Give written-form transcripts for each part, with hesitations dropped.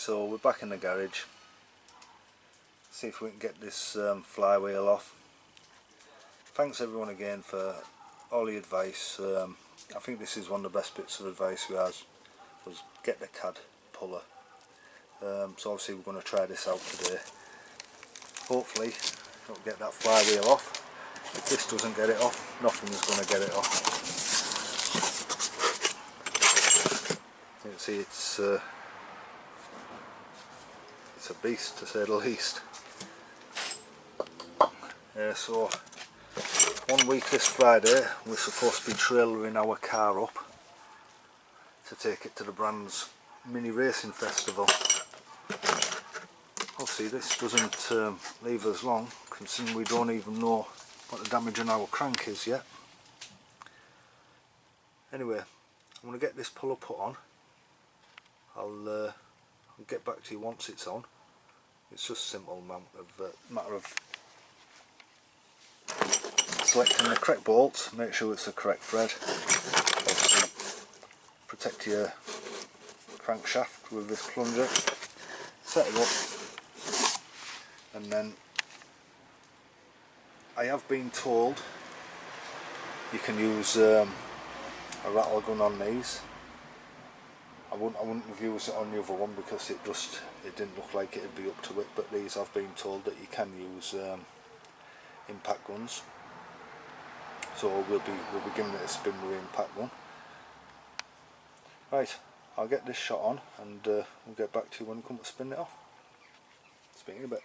so we're back in the garage. See if we can get this flywheel off. Thanks everyone again for all the advice. I think this is one of the best bits of advice we had, was get the CAD puller. So obviously we're going to try this out today. Hopefully it'll get that flywheel off. If this doesn't get it off, nothing's going to get it off. You can see it's a beast, to say the least. So 1 week this Friday we're supposed to be trailering our car up to take it to the brand's mini racing festival. Obviously this doesn't leave us long, considering we don't even know what the damage on our crank is yet. Anyway, I'm going to get this puller put on. I'll get back to you once it's on. It's just a simple matter of selecting the correct bolts, make sure it's the correct thread. Obviously protect your crankshaft with this plunger, set it up, and then I have been told you can use a rattle gun on these. I wouldn't have used it on the other one because it didn't look like it'd be up to it, but these I've been told that you can use impact guns. So we'll be giving it a spin with the impact gun. Right, I'll get this shot on and we'll get back to you when we come to spin it off. Spin in a bit.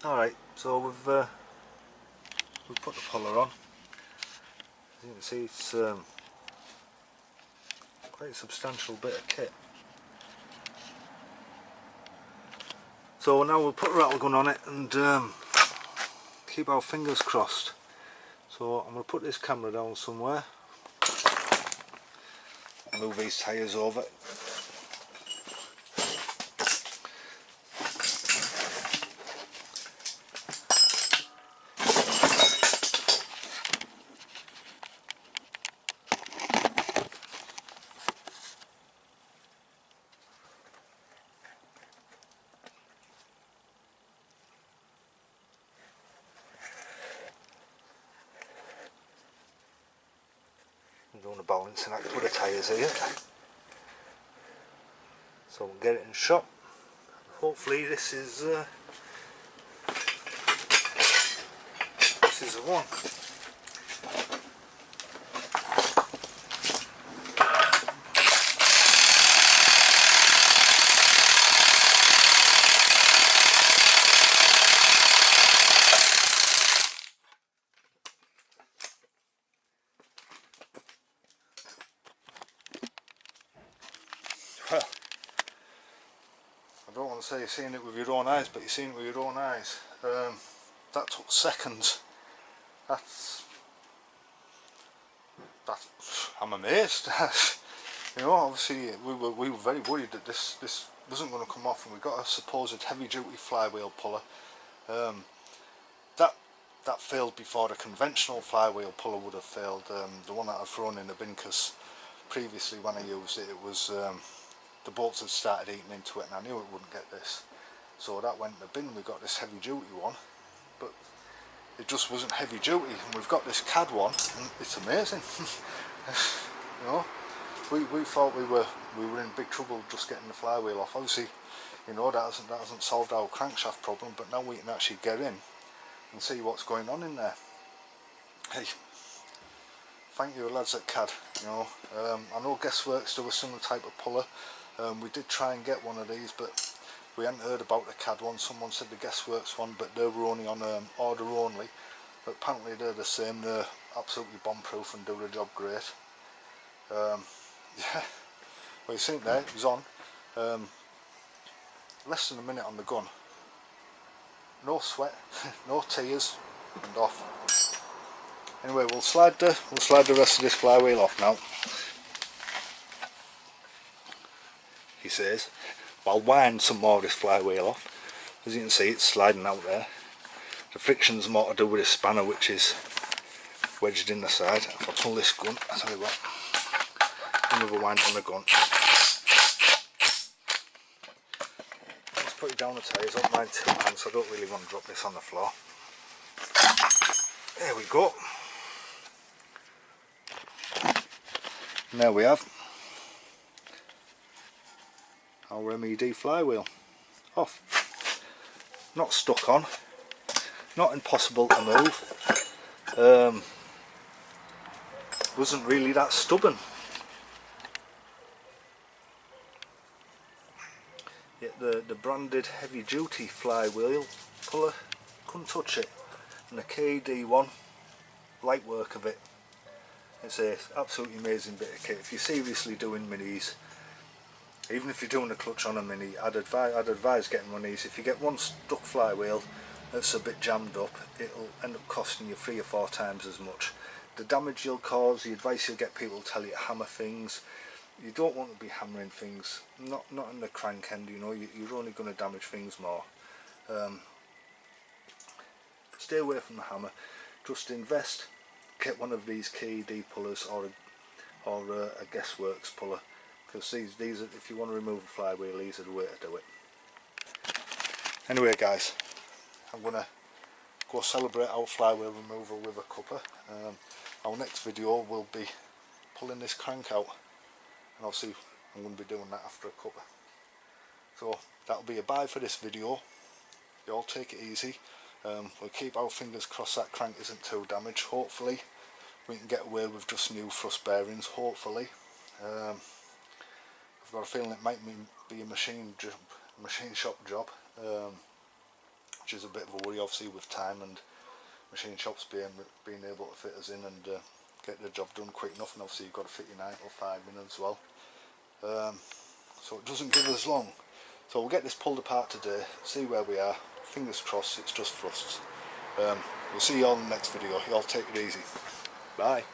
Alright, so we've put the puller on. As you can see, it's quite a substantial bit of kit. So now we'll put a rattle gun on it and keep our fingers crossed. So I'm going to put this camera down somewhere, move these tyres over. I'm doing a balancing act with the tyres here, so we'll get it in shot. Hopefully this is the one. Well, I don't want to say you've seen it with your own eyes, but you've seen it with your own eyes. That took seconds. I'm amazed. You know, obviously we were very worried that this wasn't going to come off, and we got a supposed heavy duty flywheel puller. That failed before the conventional flywheel puller would have failed. The one that I've thrown in the bin, because previously when I used it, it was the bolts had started eating into it, and I knew it wouldn't get this, so that went in the bin. We got this heavy duty one, but it just wasn't heavy duty, and we've got this CAD one and it's amazing. You know, we thought we were in big trouble just getting the flywheel off. Obviously, you know, that hasn't solved our crankshaft problem, but now we can actually get in and see what's going on in there. Hey, thank you lads at CAD. You know, I know Guessworks do a similar type of puller. We did try and get one of these, but we hadn't heard about the CAD one. Someone said the Guessworks one, but they were only on order only. But apparently they're the same. They're absolutely bomb-proof and do the job great. Yeah, well, you see there, it was on. Less than a minute on the gun. No sweat, no tears, and off. Anyway, we'll slide the rest of this flywheel off now. He says, "I'll wind some more of this flywheel off." As you can see, it's sliding out there. The friction's more to do with this spanner, which is wedged in the side. If I pull this gun, I'll tell you what, another wind on the gun. put it down the tyres. I don't mind two hands, so I don't really want to drop this on the floor. There we go. And there we have our MED flywheel off. Not stuck on, not impossible to move. Wasn't really that stubborn. Yet the branded heavy duty flywheel puller, couldn't touch it. And the KD one, light work of it. It's a absolutely amazing bit of kit. If you're seriously doing minis, even if you're doing a clutch on a mini, I'd advise getting one of these. If you get one stuck flywheel that's a bit jammed up, it'll end up costing you 3 or 4 times as much. The damage you'll cause, the advice you'll get people to tell you to hammer things, you don't want to be hammering things, not in the crank end, you know, you're only going to damage things more. Stay away from the hammer, just invest, get one of these KD pullers or a Guessworks puller, because these are, if you want to remove a flywheel, these are the way to do it. Anyway guys, I'm going to go celebrate our flywheel removal with a cuppa. Our next video will be pulling this crank out, and obviously I'm going to be doing that after a cuppa. So that'll be a bye for this video. You all take it easy. We'll keep our fingers crossed that crank isn't too damaged. Hopefully we can get away with just new thrust bearings, hopefully. I've got a feeling it might be a machine shop job, which is a bit of a worry obviously with time and machine shops being able to fit us in and get the job done quick enough, and obviously you've got to fit your 9 or 5 in as well. So it doesn't give us long. So we'll get this pulled apart today, see where we are. Fingers crossed it's just thrusts. We'll see you all in the next video. You all take it easy. Bye.